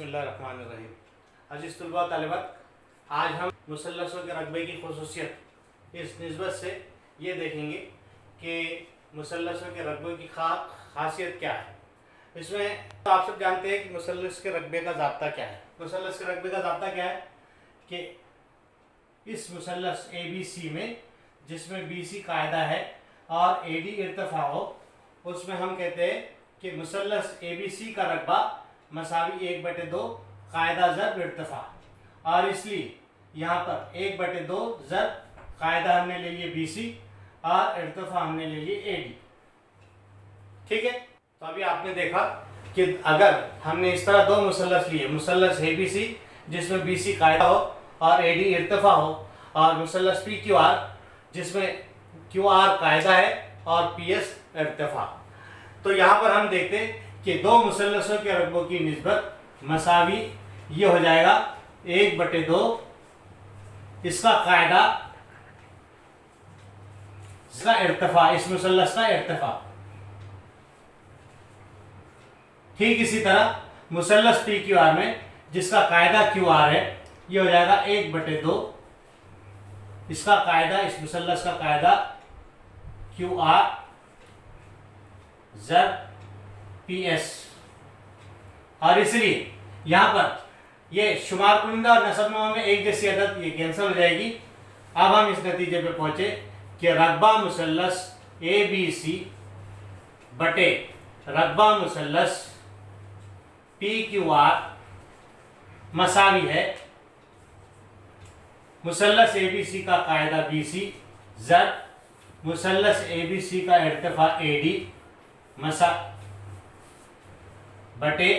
बिस्मिल्लाहिर्रहमानिर्रहीम। अज़ीज़ तलबा तालिबात, आज हम मुसल्लसों के रकबे की ख़ुसूसियत इस निस्बत से ये देखेंगे कि मुसल्लसों के रकबे की खासियत क्या है। इसमें तो आप सब जानते हैं कि मुसल्लस के रकबे का ज़ाब्ता क्या है। मुसल्लस के रकबे का ज़ाब्ता क्या है कि इस मुसल्लस ABC में जिसमें BC कायदा है और AD इर्तिफा हो, उसमें हम कहते हैं कि मुसल्लस ABC का रकबा मसावी 1/2 कायदा ज़रब इर्तिफा, और इसलिए यहाँ पर 1/2 ज़रब कायदा हमने ले लिए BC और इर्तिफा हमने ले लिए AD। ठीक है, तो अभी आपने देखा कि अगर हमने इस तरह दो मुसल्लस लिए, मुसल्लस ABC जिसमें BC कायदा हो और AD इर्तिफा हो, और मुसल्लस PQR जिसमें QR कायदा है और PS इर्तिफा, तो यहाँ पर हम देखते हैं कि दो मुसल्लसों के रकबों की निस्बत मसावी ये हो जाएगा 1/2 इसका कायदा, इसका इर्तिफा, इस मुसल्लस का इर्तिफा। ठीक इसी तरह मुसल्लस PQR में जिसका कायदा QR है, ये हो जाएगा 1/2 इसका कायदा, इस मुसल्लस का कायदा QR ज़रब PS, और इसलिए यहां पर ये शुमार कुनिंदा और नसबनुमा में एक जैसी अदद ये कैंसिल हो जाएगी। अब हम इस नतीजे पे पहुंचे कि रकबा मुसल्लस ABC बटे रकबा मुसल्लस PQR मसावी है मुसल्लस ABC का कायदा BC ज़रब मुसल्लस ABC का इर्तिफा AD मसा बटे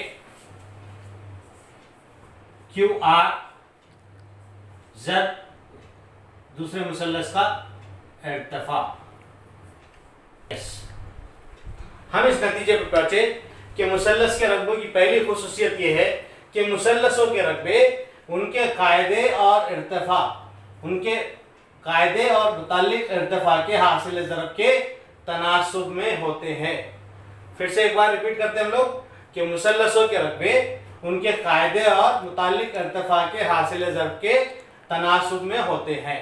QR ज़रब दूसरे मुसल्लस का इर्तिफा। हम इस नतीजे पर पहुंचे कि मुसल्लस के रकबों की पहली खुसूसियत यह है कि मुसल्लसों के रकबे उनके कायदे और इर्तिफा, उनके कायदे और मुताल्लिक इर्तिफा के हासिल ज़रब के तनासुब में होते हैं। फिर से एक बार रिपीट करते हैं हम लोग कि मुसल्लसों के रकबे उनके कायदे और मुताल्लिक इर्तिफा के हासिल ज़रब के तनासुब में होते हैं।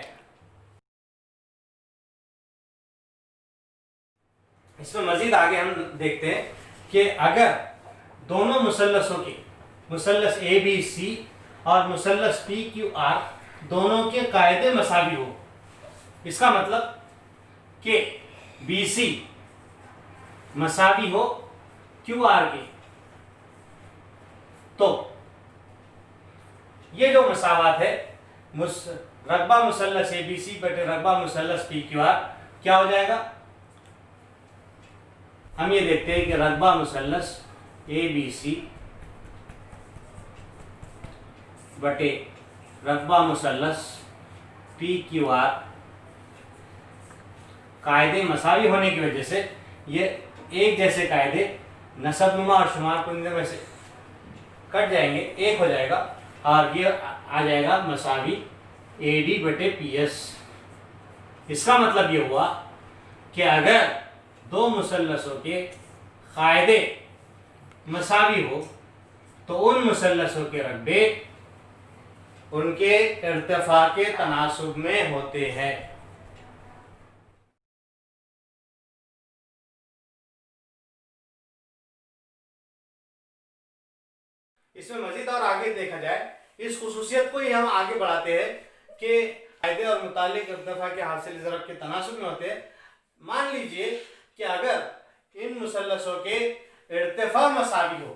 इसमें मजीद आगे हम देखते हैं कि अगर दोनों मुसल्लसों के, मुसल्लस ABC और मुसल्लस PQR दोनों के कायदे मसावी हो, इसका मतलब कि BC मसावी हो QR के, तो ये जो मसावात है रकबा मुसल्लस ABC बटे रकबा मुसल्लस PQR क्या हो जाएगा। हम ये देखते हैं कि रकबा मुसल्लस ABC बटे रकबा मुसल्लस PQR कायदे मसावी होने की वजह से ये एक जैसे कायदे नसबनुमा और शुमार कुनिंदा में से कट जाएंगे, एक हो जाएगा, और ये आ जाएगा मसावी AD बटे PS। इसका मतलब ये हुआ कि अगर दो मुसल्लसों के कायदे मसावी हो तो उन मुसल्लसों के रकबे उनके इर्तिफा के तनासुब में होते हैं। इसमें मजीद और आगे देखा जाए, इस खुसूसियत को ही हम आगे बढ़ाते हैं कि कायदे और मुताल्लिक इर्तिफा के हासिल ज़रब के तनासुब में होते हैं। मान लीजिए कि अगर इन मुसल्लसों के इर्तिफा मसावी हो,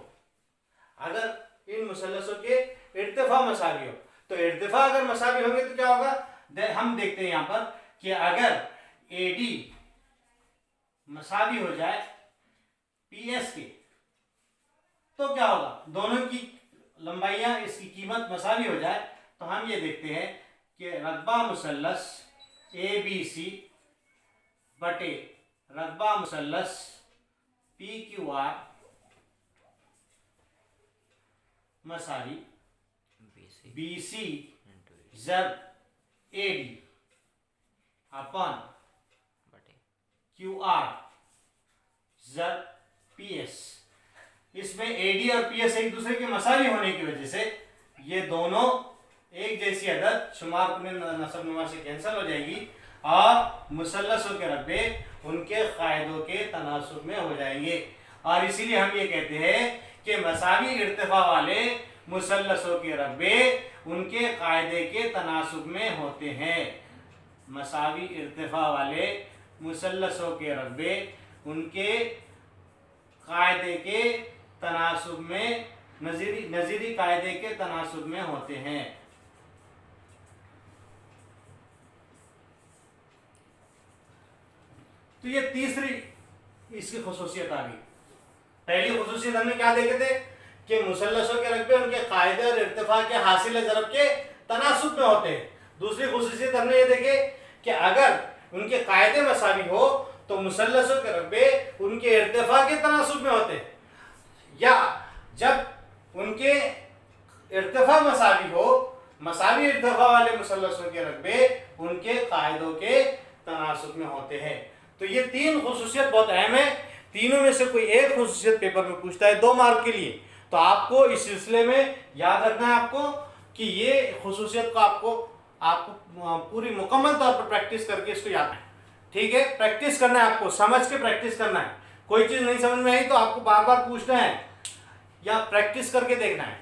अगर इन मुसल्लसों के इर्तिफा मसावी हो, तो इर्तिफा अगर मसावी होंगे तो क्या होगा, हम देखते हैं यहाँ पर कि अगर AD मसावी हो जाए PS के, तो क्या होगा, दोनों की लंबाइयां, इसकी कीमत मसावी हो जाए, तो हम ये देखते हैं कि रकबा मुसल्लस ABC बटे रकबा मुसल्लस PQR मसावी BC ज़रब AD अपन QR ज़रब PS। इसमें एडी और पीएस एक दूसरे के मसावी होने की वजह से ये दोनों एक जैसी अदद शुमार नसब नुमा से कैंसिल हो जाएगी और मुसल्लसों के रकबे उनके कायदों के तनासुब में हो जाएंगे। और इसीलिए हम ये कहते हैं कि मसावी इर्तिफा वाले मुसल्लसों के रकबे उनके कायदे के तनासुब में होते हैं। मसावी इर्तिफा वाले मुसल्लसों के रकबे उनके कायदे के तनासुब में नज़ीरी कायदे के तनासुब में होते हैं। तो ये तीसरी इसकी खुसूसियत आ गई। पहली खुसूसियत हमने क्या देखे थे कि मुसल्लसों के रकबे उनके कायदे और इर्तिफा के हासिल ज़रब के तनासुब में होते हैं। दूसरी खुसूसियत हमने ये देखे कि अगर उनके कायदे मसावी हो तो मुसल्लसों के रकबे उनके इर्तिफा के तनासुब में होते हैं, या जब उनके इर्तिफा मसावी हो, मसावी इर्तिफा वाले मुसल्लसों के रकबे उनके कायदों के तनासुब में होते हैं। तो ये तीन खुसूसियत बहुत अहम है। तीनों में से कोई एक खुसूसियत पेपर में पूछता है 2 मार्क के लिए, तो आपको इस सिलसिले में याद रखना है आपको कि ये खुसूसियत को आपको पूरी मुकम्मल तौर पर प्रैक्टिस करके इसको याद है। ठीक है, प्रैक्टिस करना है, आपको समझ के प्रैक्टिस करना है। कोई चीज़ नहीं समझ में आई तो आपको बार बार पूछना है या प्रैक्टिस करके देखना है।